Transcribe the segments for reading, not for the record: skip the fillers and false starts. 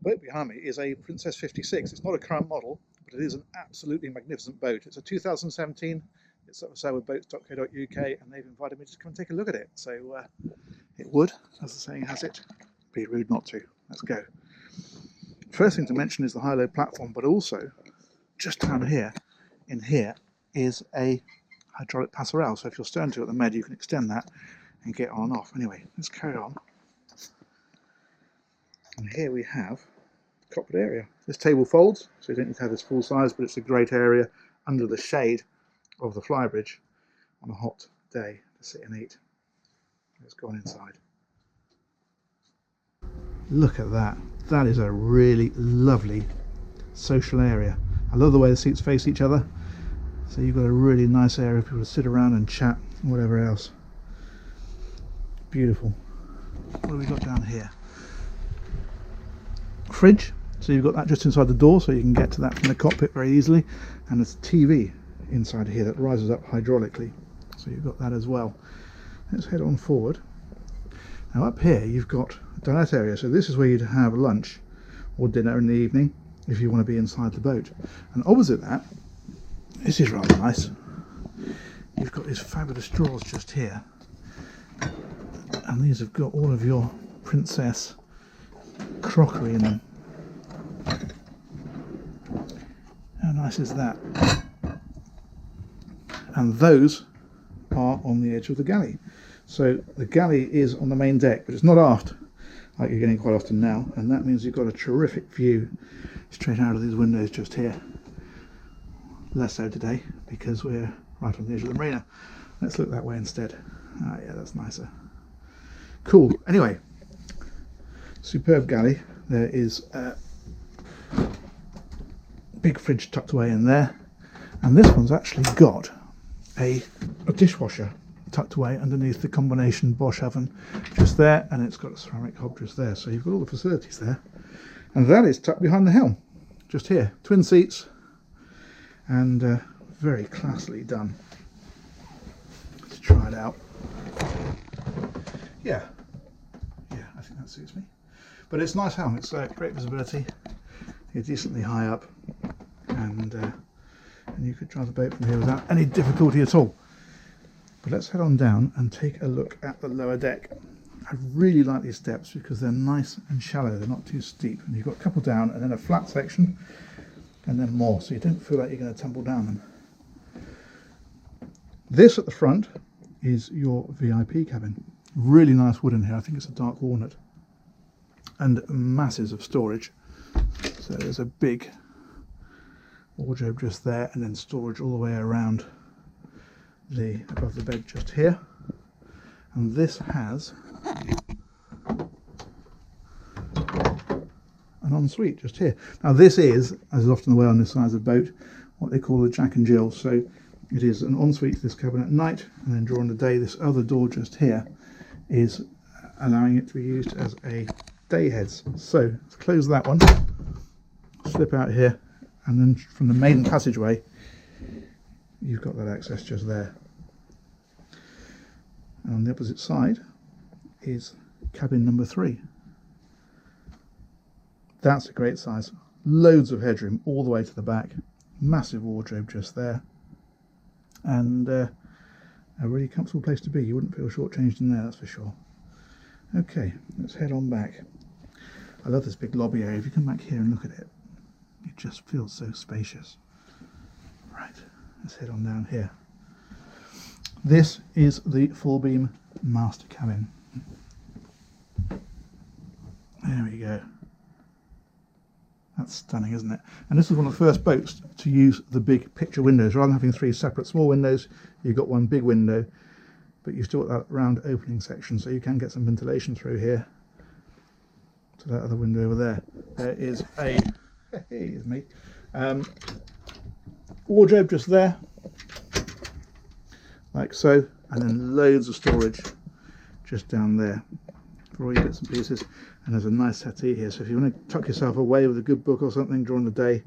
boat behind me is a Princess 56. It's not a current model, but it is an absolutely magnificent boat. It's a 2017. It's up for sale with boats.co.uk, and they've invited me to come and take a look at it. So it would, as the saying has it, be rude not to. Let's go. First thing to mention is the high-low platform, but also just down here, in here, is a hydraulic passerelle. So if you're stern to at the med, you can extend that and get on and off. Anyway, let's carry on. And here we have the cockpit area. This table folds, so you don't need to have this full size, but it's a great area under the shade of the flybridge on a hot day to sit and eat. Let's go on inside. Look at that. That is a really lovely social area. I love the way the seats face each other. So you've got a really nice area for people to sit around and chat and whatever else. Beautiful. What have we got down here? Fridge. So you've got that just inside the door, so you can get to that from the cockpit very easily. And there's a TV inside here that rises up hydraulically. So you've got that as well. Let's head on forward. Now up here you've got a dinette area. So this is where you'd have lunch or dinner in the evening if you want to be inside the boat. And opposite that, this is rather nice. You've got these fabulous drawers just here. And these have got all of your princess crockery in them. How nice is that? And those are on the edge of the galley. So the galley is on the main deck, but it's not aft like you're getting quite often now, and that means you've got a terrific view straight out of these windows just here. Less so today because we're right on the edge of the marina. Let's look that way instead. Ah, yeah, that's nicer. Cool. Anyway, superb galley. There is a big fridge tucked away in there, and this one's actually got a dishwasher tucked away underneath the combination Bosch oven just there, and it's got a ceramic hob just there. So you've got all the facilities there, and that is tucked behind the helm just here. Twin seats, and very classily done. Let's try it out. Yeah, I think that suits me. But it's a nice helm. It's great visibility. You're decently high up, and you could drive the boat from here without any difficulty at all. But let's head on down and take a look at the lower deck. I really like these steps because they're nice and shallow. They're not too steep, and you've got a couple down and then a flat section and then more, so you don't feel like you're going to tumble down them. This at the front is your VIP cabin. Really nice wood in here. I think it's a dark walnut, and masses of storage. So there's a big wardrobe just there, and then storage all the way around above the bed just here. And this has an ensuite just here. Now this is, as is often the way on this size of boat, what they call a Jack and Jill. So it is an ensuite to this cabin at night, and then during the day this other door just here is allowing it to be used as a day heads. So let's close that one, slip out here, and then from the maiden passageway you've got that access just there. And on the opposite side is cabin number 3. That's a great size. Loads of headroom all the way to the back. Massive wardrobe just there. And a really comfortable place to be. You wouldn't feel shortchanged in there, that's for sure. Okay, let's head on back. I love this big lobby area. If you come back here and look at it, it just feels so spacious. Right, let's head on down here. This is the full beam master cabin. There we go. That's stunning, isn't it? And this is one of the first boats to use the big picture windows. Rather than having 3 separate small windows, you've got one big window, but you've still got that round opening section, so you can get some ventilation through here to that other window over there. There is a here's me, wardrobe just there, like so, and then loads of storage just down there for all your bits and pieces. And there's a nice settee here, so if you want to tuck yourself away with a good book or something during the day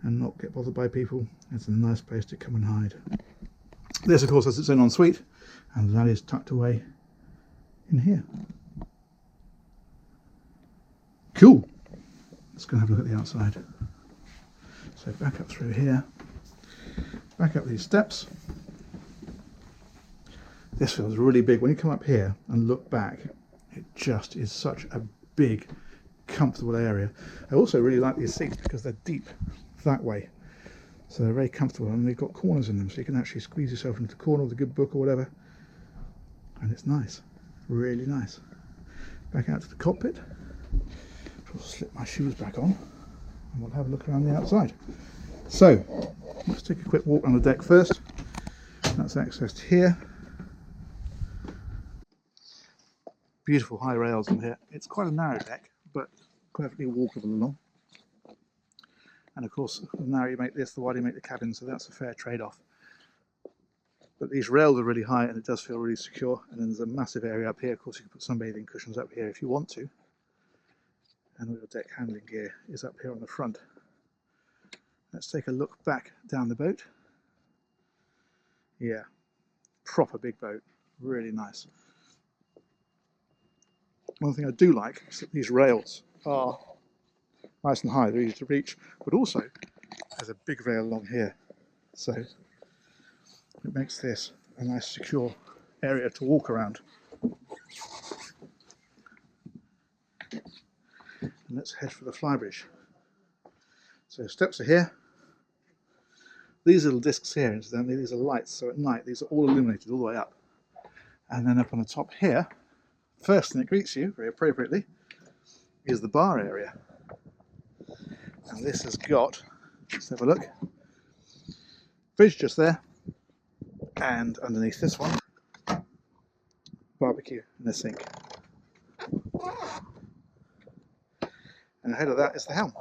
and not get bothered by people, it's a nice place to come and hide. This of course has its own ensuite, and that is tucked away in here. Cool. let's go and have a look at the outside. So back up through here, back up these steps. This feels really big. When you come up here and look back, it just is such a big, comfortable area. I also really like these seats because they're deep that way. So they're very comfortable, and they've got corners in them, so you can actually squeeze yourself into the corner with a good book or whatever. And it's nice, really nice. Back out to the cockpit. I'll slip my shoes back on and we'll have a look around the outside. So let's take a quick walk on the deck first. That's accessed here. Beautiful high rails in here. It's quite a narrow deck, but perfectly walkable along. And of course, the narrower you make this, the wider you make the cabin, so that's a fair trade-off. But these rails are really high and it does feel really secure. And then there's a massive area up here. Of course, you can put sunbathing cushions up here if you want to. And all your deck handling gear is up here on the front. Let's take a look back down the boat. Yeah, proper big boat, really nice. One thing I do like is that these rails are nice and high, they're easy to reach, but also there's a big rail along here. So it makes this a nice secure area to walk around. And let's head for the flybridge. So steps are here. These little discs here, incidentally, these are lights, so at night these are all illuminated all the way up. And then up on the top here, first thing that greets you, very appropriately, is the bar area. And this has got, let's have a look, fridge just there, and underneath this one, barbecue and a sink. And ahead of that is the helm.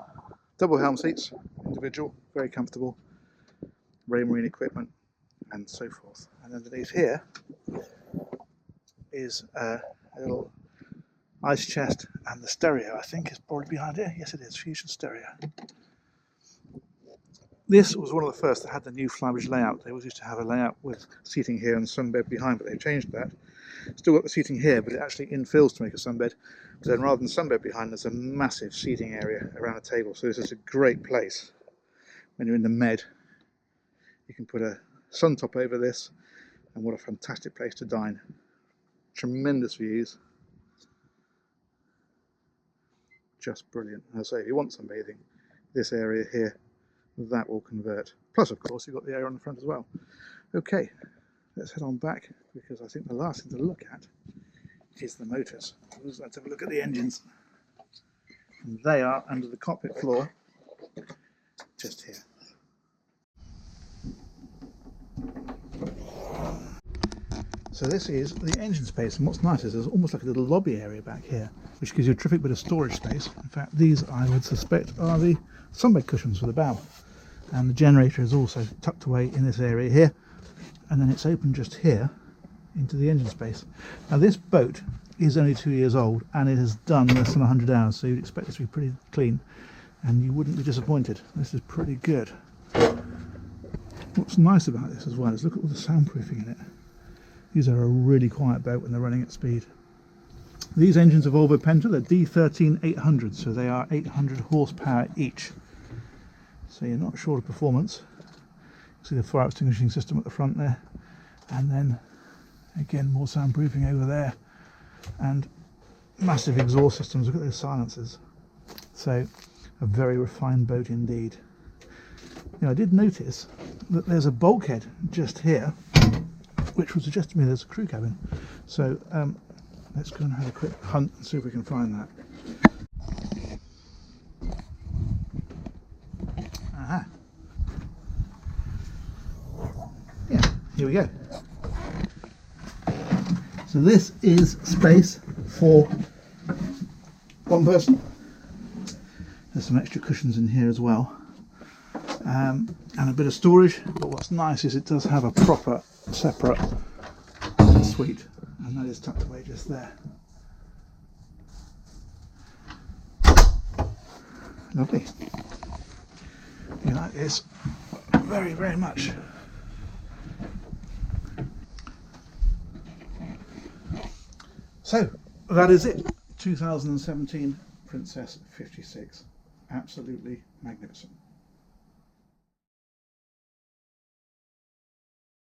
Double helm seats, individual, very comfortable, Raymarine equipment, and so forth. And underneath here is a little ice chest, and the stereo, I think, is probably behind here. Yes, it is, Fusion stereo. This was one of the first that had the new flybridge layout. They always used to have a layout with seating here and sunbed behind, but they've changed that. Still got the seating here, but it actually infills to make a sunbed. But then rather than sunbed behind, there's a massive seating area around a table. So this is a great place when you're in the med. You can put a sun top over this, and what a fantastic place to dine. Tremendous views. Just brilliant. As I say, if you want sunbathing, this area here, that will convert. Plus, of course, you've got the area on the front as well. Okay, let's head on back, because I think the last thing to look at is the motors. Let's have a look at the engines. And they are under the cockpit floor, just here. So this is the engine space, and what's nice is there's almost like a little lobby area back here, which gives you a terrific bit of storage space. In fact, these, I would suspect, are the sunbed cushions for the bow. And the generator is also tucked away in this area here, and then it's open just here into the engine space. Now this boat is only 2 years old, and it has done less than 100 hours, so you'd expect this to be pretty clean, and you wouldn't be disappointed. This is pretty good. What's nice about this as well is look at all the soundproofing in it. These are a really quiet boat when they're running at speed. These engines are Volvo Penta, they're D13-800, so they are 800 horsepower each. So you're not short of performance. See the fire extinguishing system at the front there, and then again more soundproofing over there, and massive exhaust systems. Look at those silencers. So a very refined boat indeed. Now I did notice that there's a bulkhead just here, which would suggest to me there's a crew cabin. So let's go and have a quick hunt and see if we can find that. Aha. Yeah, here we go. So this is space for one person. There's some extra cushions in here as well. And a bit of storage, but what's nice is it does have a proper separate suite, and that is tucked away just there. Lovely. You like this very, very much. So that is it. 2017 Princess 56. absolutely magnificent.